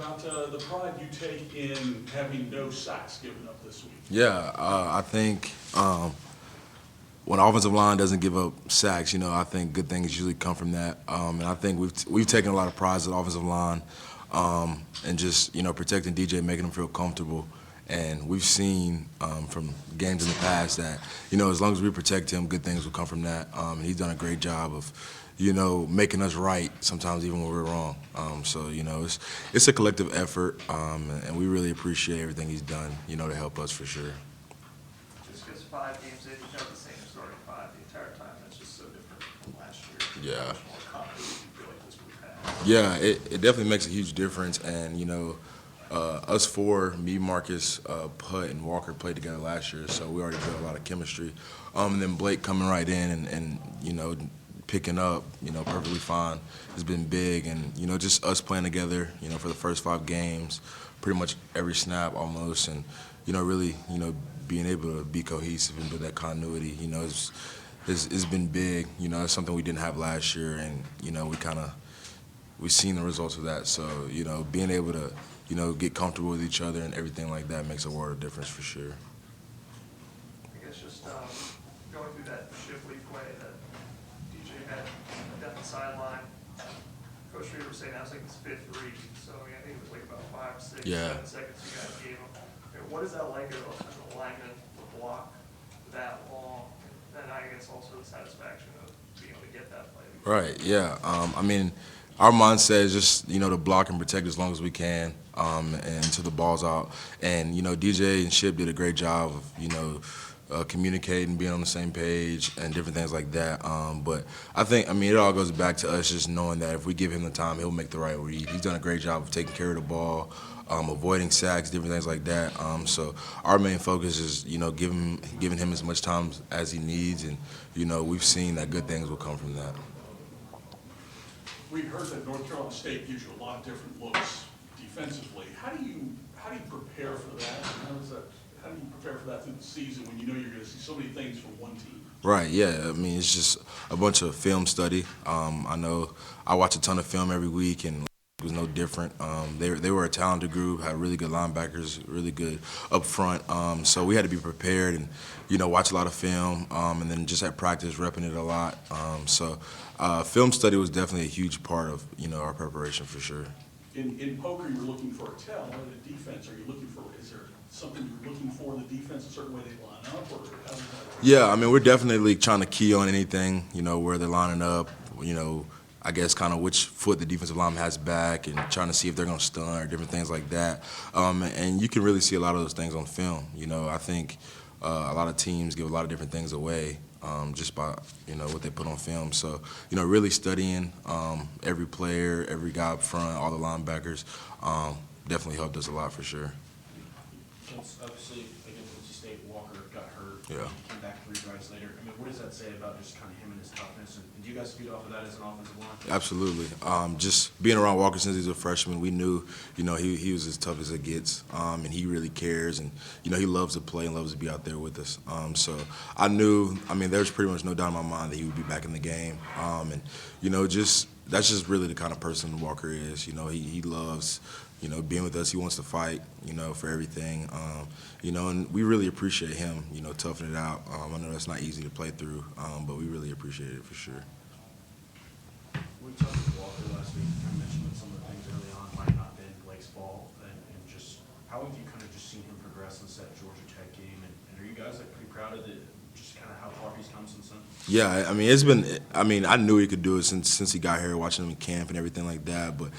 about the pride you take in having no sacks given up this week. Yeah, I think when offensive line doesn't give up sacks, I think good things usually come from that. And I think we've taken a lot of pride at offensive line, and just protecting DJ, making him feel comfortable. And we've seen from games in the past that as long as we protect him, good things will come from that. And he's done a great job of making us right sometimes even when we're wrong. So it's a collective effort, and we really appreciate everything he's done to help us for sure. Just because 5 games in, you have the same starting 5 the entire time. That's just so different from last year. Yeah. How much more confidence do you feel like this group has? Yeah, it definitely makes a huge difference. And us four, me, Marcus, Putt, and Walker played together last year, so we already built a lot of chemistry. And then Blake coming right in and picking up, perfectly fine has been big. And, just us playing together, for the first 5 games, pretty much every snap almost, and, really, being able to be cohesive and build that continuity, it's been big. It's something we didn't have last year, and, we've seen the results of that. So, being able to, get comfortable with each other and everything like that makes a world of difference for sure. I guess just going through that Shiphtur play that DJ had down the sideline, Coach Reader was saying that was like his 5th read. So I think it was like about 5, 6, Yeah. 7 seconds you guys gave him. What is that like as an lineman to block that long? And then I guess also the satisfaction of being able to get that play. Right, yeah. Our mindset is just, to block and protect as long as we can, and until the ball's out. And, DJ and Ship did a great job of, communicating, being on the same page, and different things like that. But I think, it all goes back to us just knowing that if we give him the time, he'll make the right read. He's done a great job of taking care of the ball, avoiding sacks, different things like that. So our main focus is, giving him as much time as he needs, and, we've seen that good things will come from that. We heard that North Carolina State gives you a lot of different looks defensively. How do you prepare for that? How do you prepare for that through the season when you're going to see so many things from one team? Right, yeah. It's just a bunch of film study. I know I watch a ton of film every week, and it was no different. They were a talented group, had really good linebackers, really good up front. So we had to be prepared and, watch a lot of film, and then just at practice, repping it a lot. So film study was definitely a huge part of, our preparation for sure. In poker, you're looking for a tell. In the defense, is there something you're looking for in the defense, a certain way they line up, or how does that work? Yeah, we're definitely trying to key on anything, where they're lining up, I guess kind of which foot the defensive lineman has back, and trying to see if they're going to stun or different things like that. And you can really see a lot of those things on film. I think a lot of teams give a lot of different things away just by, what they put on film. So, really studying every player, every guy up front, all the linebackers definitely helped us a lot for sure. Obviously, against NC State, Walker got hurt. Yeah. He came back 3 drives later. What does that say about just kind of him and his toughness? And do you guys feed off of that as an offensive line? Absolutely. Just being around Walker since he's a freshman, we knew, he was as tough as it gets, and he really cares, and, he loves to play and loves to be out there with us. So I knew, there's pretty much no doubt in my mind that he would be back in the game. And, that's just really the kind of person Walker is. He loves, being with us. He wants to fight, for everything. And we really appreciate him, toughing it out. I know that's not easy to play through, but we really appreciate it for sure. We talked with Walker last week. You kind of mentioned that some of the things early on might not have been Blake's fault, and just how have you kind of just seen him progress since that Georgia Tech game? And are you guys pretty proud of just kind of how far he's come since then? Yeah, it's been. I knew he could do it since he got here, watching him in camp and everything like that. But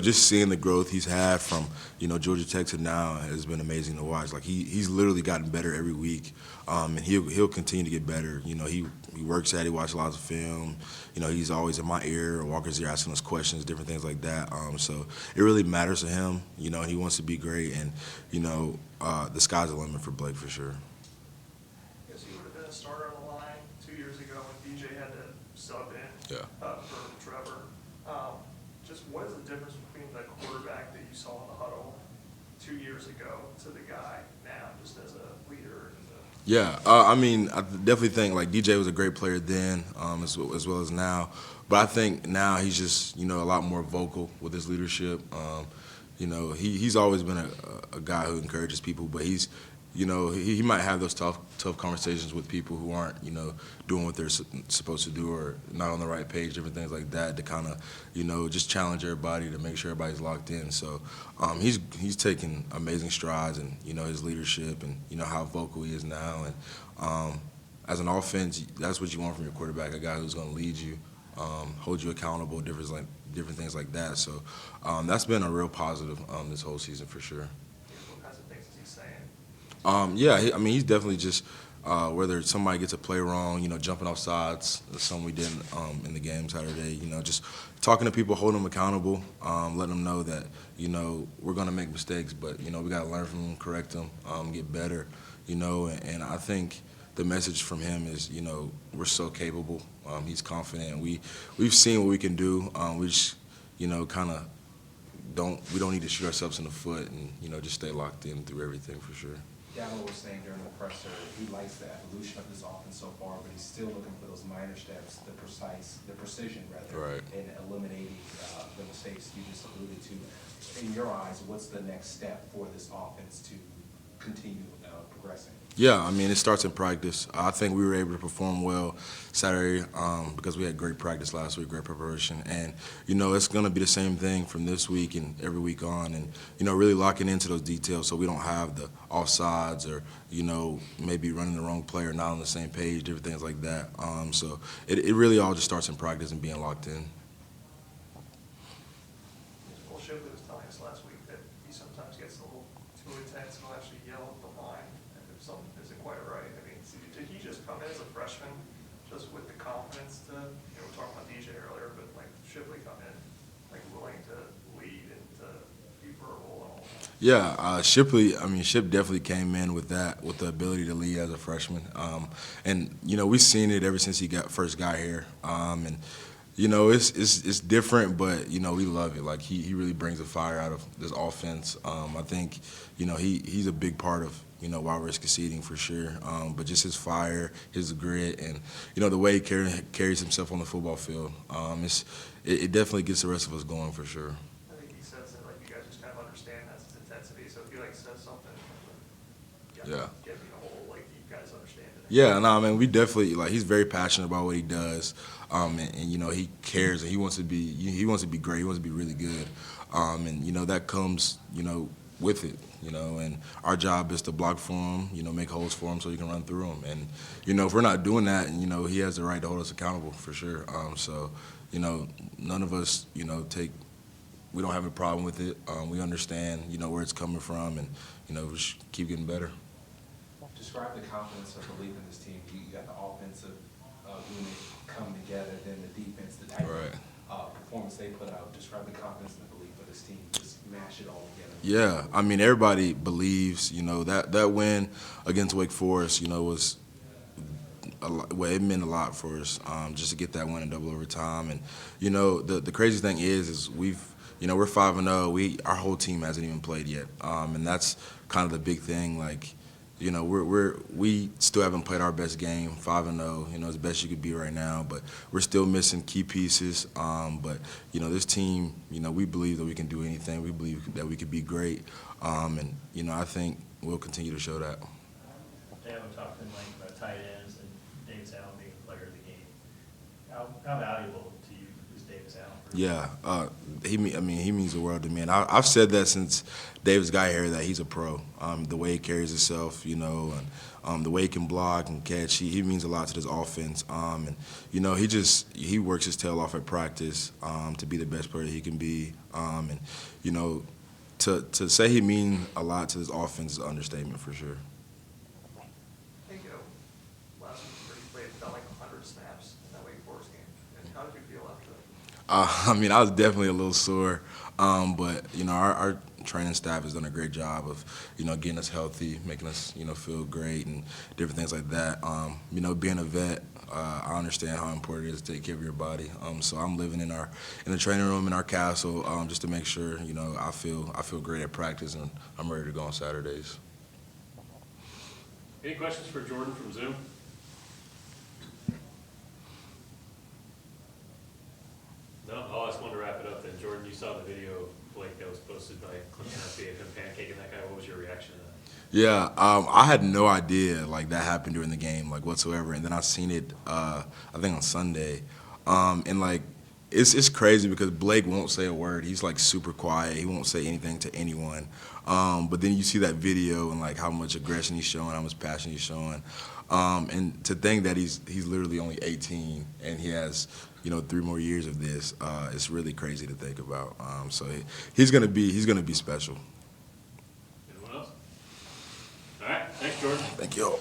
just seeing the growth he's had from Georgia Tech to now has been amazing to watch. Like he's literally gotten better every week, and he'll continue to get better. He works at it. He watches lots of film. He's always in my ear or Walker's ear asking us questions, different things like that. So it really matters to him. He wants to be great, and the sky's the limit for Blake for sure. He would have been a starter on the line 2 years ago when DJ had to sub in for Trevor. Just what is the difference between the quarterback that you saw in the huddle 2 years ago to the guy now, just as a leader? Yeah, I definitely think DJ was a great player then, as well as now. But I think now he's just a lot more vocal with his leadership. you know, he's always been a guy who encourages people, but he's, you know, he might have those tough conversations with people who aren't, you know, doing what they're supposed to do or not on the right page, different things like that, to kind of, you know, just challenge everybody to make sure everybody's locked in. So he's taken amazing strides, and, you know, his leadership, and, you know, how vocal he is now. And as an offense, that's what you want from your quarterback, a guy who's going to lead you, hold you accountable, different things like that. So that's been a real positive this whole season for sure. What kinds of things is he saying? Yeah, I mean, he's definitely just, whether somebody gets a play wrong, you know, jumping off sides, something we did in the game Saturday, you know, just talking to people, holding them accountable, letting them know that, you know, we're going to make mistakes, but, you know, we got to learn from them, correct them, get better, you know, and I think the message from him is, you know, we're so capable. He's confident. We've seen what we can do. We just, you know, kind of we don't need to shoot ourselves in the foot, and, you know, just stay locked in through everything for sure. Gallo was saying during the presser he likes the evolution of this offense so far, but he's still looking for those minor steps, the precision rather, Right. in eliminating the mistakes you just alluded to. In your eyes, what's the next step for this offense to continue progressing? Yeah, I mean, it starts in practice. I think we were able to perform well Saturday because we had great practice last week, great preparation. And, you know, it's going to be the same thing from this week and every week on. And, you know, really locking into those details so we don't have the offsides or, you know, maybe running the wrong play or not on the same page, different things like that. So it really all just starts in practice and being locked in. Well, Shiphtur was telling us last week that he sometimes gets a little too intense and will actually yell at the line if something isn't quite right. I mean, did he just come in as a freshman just with the confidence to, you know, we were talking about DJ earlier, but like Shiphtur come in like willing to lead and to be verbal and all that? Yeah, Ship definitely came in with that, with the ability to lead as a freshman. And, you know, we've seen it ever since he first got here. And, you know, it's different, but, you know, we love it. Like, he really brings a fire out of this offense. I think, you know, he's a big part of, you know, why we're succeeding for sure. But just his fire, his grit, and, you know, the way he carries himself on the football field, it definitely gets the rest of us going for sure. I think he says that like you guys just kind of understand that's his intensity. So if he like says something, Yeah. get me a whole like you guys understand it. Yeah, no, I mean, we definitely, like, he's very passionate about what he does, and you know, he cares, and he wants to be great, he wants to be really good, and, you know, that comes, you know, with it, you know, and our job is to block for him, you know, make holes for him so he can run through them, and, you know, if we're not doing that, you know, he has the right to hold us accountable for sure, so, you know, none of us, you know, we don't have a problem with it, we understand, you know, where it's coming from, and, you know, we just keep getting better. Describe the confidence or belief in this team. You got the offensive unit come together, then the defense, the type of performance they put out. Describe the confidence and the belief of this team. Just mash it all together. Yeah, I mean, everybody believes, you know, that win against Wake Forest, you know, was well, it meant a lot for us just to get that win in double overtime. And, you know, the crazy thing is we're 5-0. Our whole team hasn't even played yet, and that's kind of the big thing. Like, you know, we still haven't played our best game, 5-0, you know, as best you could be right now, but we're still missing key pieces. But, you know, this team, you know, we believe that we can do anything. We believe that we could be great. And, you know, I think we'll continue to show that. They haven't talked in length about tight ends and Davis Allen being a player of the game. How valuable to you is Davis Allen? Yeah, he means the world to me, and I've said that since Davis got here that he's a pro. The way he carries himself, you know, and the way he can block and catch, he means a lot to this offense. And you know, he works his tail off at practice to be the best player he can be. And you know, to say he means a lot to this offense is an understatement for sure. I think last week you played felt like 100 snaps in that Wake Forest game. And how did you feel after that? I mean, I was definitely a little sore, but you know, our training staff has done a great job of, you know, getting us healthy, making us, you know, feel great and different things like that. You know, being a vet, I understand how important it is to take care of your body. So I'm living in the training room in our castle just to make sure, you know, I feel great at practice and I'm ready to go on Saturdays. Any questions for Jordan from Zoom? No, I'll ask one to wrap it up then. Jordan, you saw the video of Blake that was posted posted by Clemson being him pancaking that guy. What was your reaction to that? Yeah, I had no idea like that happened during the game like whatsoever, and then I seen it I think on Sunday, and like it's crazy because Blake won't say a word. He's like super quiet. He won't say anything to anyone. But then you see that video and like how much aggression he's showing, how much passion he's showing, and to think that he's literally only 18 and he has 3 more years of this, it's really crazy to think about. So he's gonna be special. Anyone else? All right, thanks, Jordan. Thank you all.